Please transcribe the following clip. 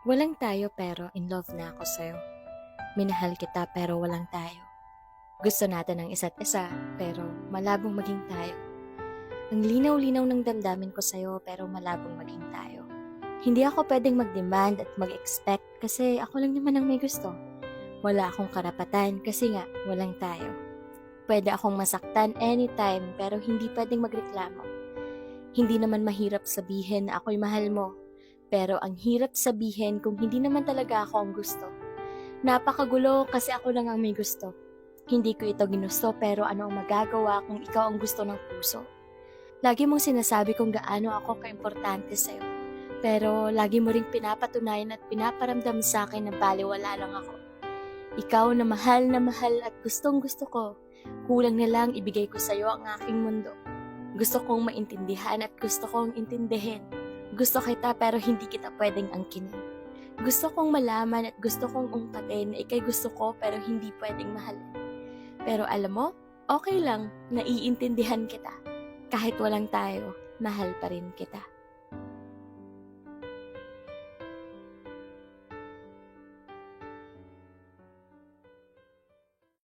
Walang tayo pero in love na ako sa'yo. Minahal kita pero walang tayo. Gusto natin ang isa't isa pero malabong maging tayo. Ang linaw-linaw ng damdamin ko sa'yo pero malabong maging tayo. Hindi ako pwedeng mag-demand at mag-expect kasi ako lang naman ang may gusto. Wala akong karapatan kasi nga walang tayo. Pwede akong masaktan anytime pero hindi pwedeng magreklamo. Hindi naman mahirap sabihin na ako'y mahal mo. Pero ang hirap sabihin kung hindi naman talaga ako ang gusto. Napakagulo kasi ako lang ang may gusto. Hindi ko ito ginusto pero ano ang magagawa kung ikaw ang gusto ng puso? Lagi mong sinasabi kung gaano ako kaimportante sa'yo. Pero lagi mo ring pinapatunayan at pinaparamdam sa akin na baliwala lang ako. Ikaw na mahal at gustong gusto ko. Kulang na lang ibigay ko sa'yo ang aking mundo. Gusto kong maintindihan at gusto kong intindihin. Gusto kita pero hindi kita pwedeng angkinin. Gusto kong malaman at gusto kong ungkatin na ikay gusto ko pero hindi pwedeng mahalin. Pero alam mo, okay lang, naiintindihan kita. Kahit walang tayo, mahal pa rin kita.